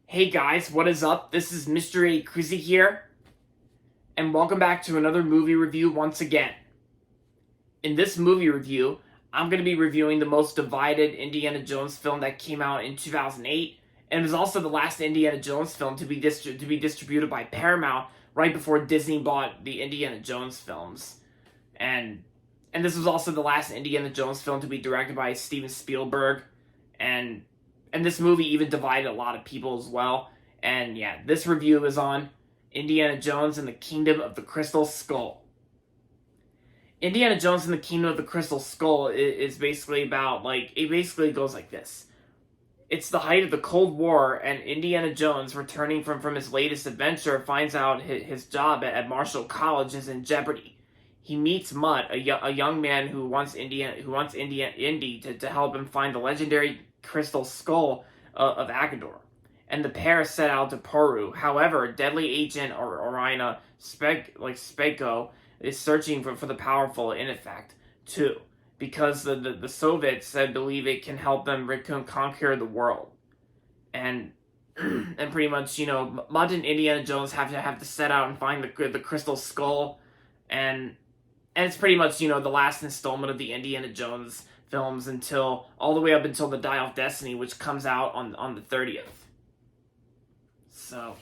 Hey guys, what is up? This is Mr. A. Crizzy here, and welcome back to another movie review once again. In this movie review, I'm going to be reviewing the most divided Indiana Jones film that came out in 2008, and it was also the last Indiana Jones film to be distributed by Paramount right before Disney bought the Indiana Jones films. And and this was also the last Indiana Jones film to be directed by Steven Spielberg, and this movie even divided a lot of people as well. And yeah, this review is on Indiana Jones and the Kingdom of the Crystal Skull. Indiana Jones and the Kingdom of the Crystal Skull is basically about, like, it basically goes like this. It's the height of the Cold War, and Indiana Jones, returning from his latest adventure, finds out his job at Marshall College is in jeopardy. He meets Mutt, a young man who wants Indy to help him find the legendary crystal skull of Agador, and the pair set out to Peru. However, deadly agent Orina Speko is searching for the powerful in effect too, because the Soviets said believe it can help them conquer the world. And and pretty much, Mutt and Indiana Jones have to set out and find the crystal skull. And it's pretty much, the last installment of the Indiana Jones films until all the way up until the Dial of Destiny, which comes out on the 30th. So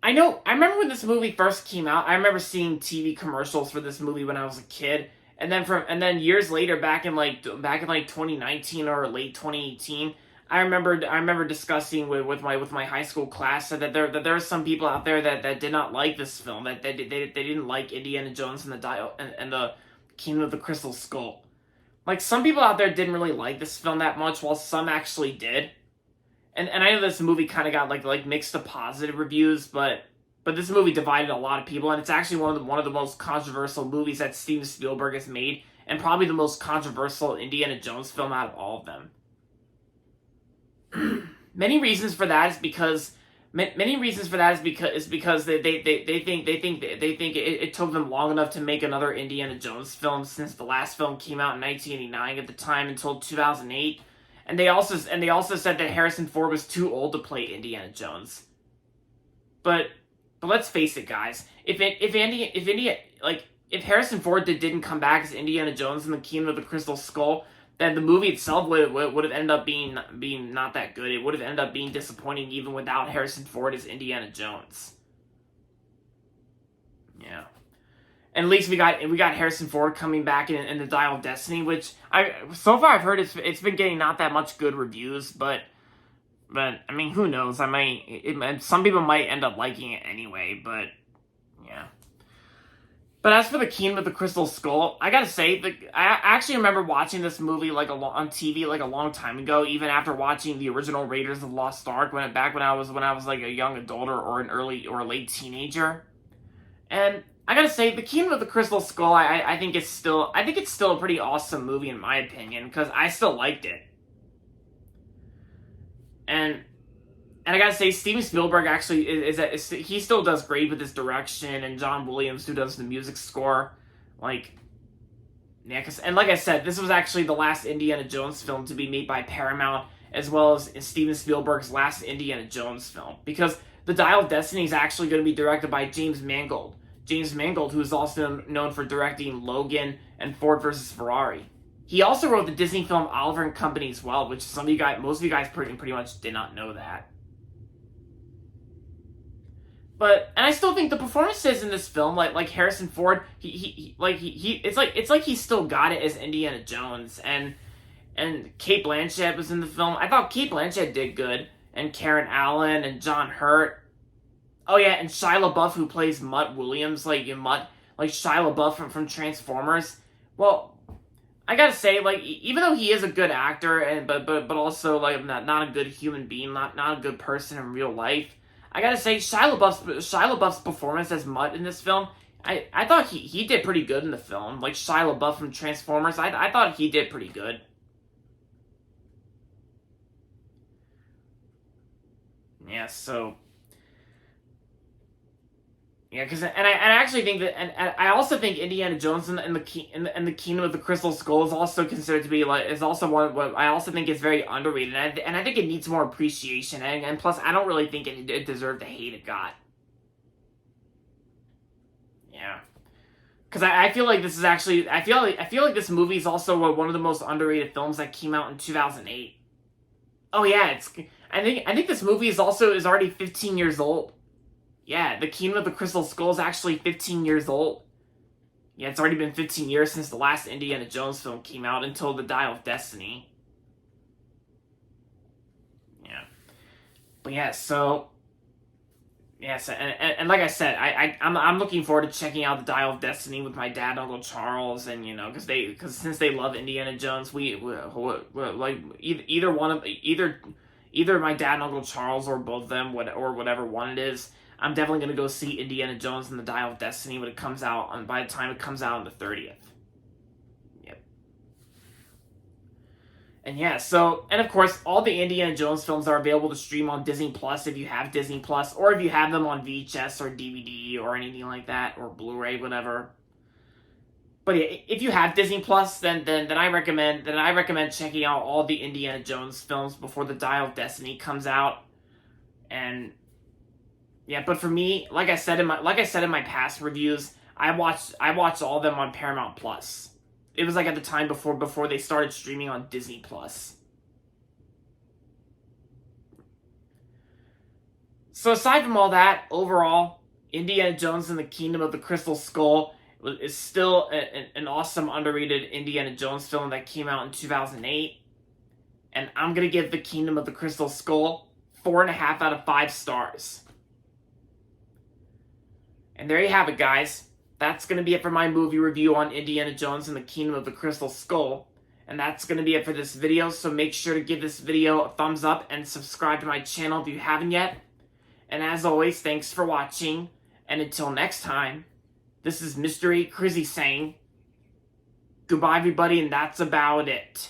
I remember when this movie first came out. I remember seeing TV commercials for this movie when I was a kid, and then years later, back in 2019 or late 2018, I remember discussing with my high school class that there are some people out there that did not like this film, that they didn't like Indiana Jones and the Dial and the Kingdom of the Crystal Skull. Like, some people out there didn't really like this film that much, while some actually did. And I know this movie kind of got like mixed to positive reviews, but this movie divided a lot of people, and it's actually one of the most controversial movies that Steven Spielberg has made, and probably the most controversial Indiana Jones film out of all of them. Many reasons for that is because they think it took them long enough to make another Indiana Jones film, since the last film came out in 1989 at the time until 2008. And they also said that Harrison Ford was too old to play Indiana Jones. But let's face it, guys. If Harrison Ford didn't come back as Indiana Jones in the Kingdom of the Crystal Skull, then the movie itself would have ended up being not that good. It would have ended up being disappointing even without Harrison Ford as Indiana Jones. Yeah. And at least we got Harrison Ford coming back in the Dial of Destiny, which so far I've heard it's been getting not that much good reviews, but I mean, who knows? Some people might end up liking it anyway, but yeah. But as for the Kingdom of the Crystal Skull, I gotta say, I actually remember watching this movie on TV like a long time ago, even after watching the original Raiders of the Lost Ark when I was like a young adult or an early or a late teenager. And I gotta say, the Kingdom of the Crystal Skull, I think it's still a pretty awesome movie in my opinion, because I still liked it. And I gotta say, Steven Spielberg actually he still does great with his direction, and John Williams, who does the music score, like, yeah. And like I said, this was actually the last Indiana Jones film to be made by Paramount, as well as Steven Spielberg's last Indiana Jones film, because the Dial of Destiny is actually going to be directed by James Mangold. James Mangold, who is also known for directing Logan and Ford versus Ferrari. He also wrote the Disney film Oliver and Company as well, which most of you guys pretty much did not know that. And I still think the performances in this film, like Harrison Ford, it's like he still got it as Indiana Jones, and Cate Blanchett was in the film. I thought Cate Blanchett did good, and Karen Allen and John Hurt. Oh yeah, and Shia LaBeouf, who plays Mutt Williams, like Shia LaBeouf from Transformers. Well, I gotta say, like, even though he is a good actor, and but also like not a good human being, not a good person in real life, I gotta say, Shia LaBeouf's performance as Mutt in this film, I thought he did pretty good in the film. Like Shia LaBeouf from Transformers, I thought he did pretty good. Yeah, so Yeah, because and I actually think that, and I also think Indiana Jones and the Kingdom of the Crystal Skull is also considered to be like, is also one what I also think is very underrated, and I think it needs more appreciation, and plus I don't really think it deserved the hate it got. Yeah, because I feel like this is actually I feel like this movie is also one of the most underrated films that came out in 2008. Oh yeah, it's I think this movie is already 15 years old. Yeah, The Kingdom of the Crystal Skull is actually 15 years old. Yeah, it's already been 15 years since the last Indiana Jones film came out until The Dial of Destiny. Yeah. But yeah, so yes, and like I said, I'm looking forward to checking out The Dial of Destiny with my dad and Uncle Charles, and because since they love Indiana Jones, we like either one of either my dad and Uncle Charles or both of them, or whatever one it is. I'm definitely gonna go see Indiana Jones and the Dial of Destiny when it comes out by the time it comes out on the 30th. Yep. And yeah, so and of course all the Indiana Jones films are available to stream on Disney Plus if you have Disney Plus, or if you have them on VHS or DVD or anything like that, or Blu-ray, whatever. But yeah, if you have Disney Plus, then I recommend checking out all the Indiana Jones films before the Dial of Destiny comes out. And yeah, but for me, like I said in my past reviews, I watched all of them on Paramount Plus. It was like at the time before they started streaming on Disney Plus. So aside from all that, overall, Indiana Jones and the Kingdom of the Crystal Skull is still an awesome underrated Indiana Jones film that came out in 2008, and I'm gonna give the Kingdom of the Crystal Skull 4.5 out of 5 stars. And there you have it, guys. That's going to be it for my movie review on Indiana Jones and the Kingdom of the Crystal Skull. And that's going to be it for this video, so make sure to give this video a thumbs up and subscribe to my channel if you haven't yet. And as always, thanks for watching, and until next time, this is Mr. A. Crizzy saying, goodbye everybody, and that's about it.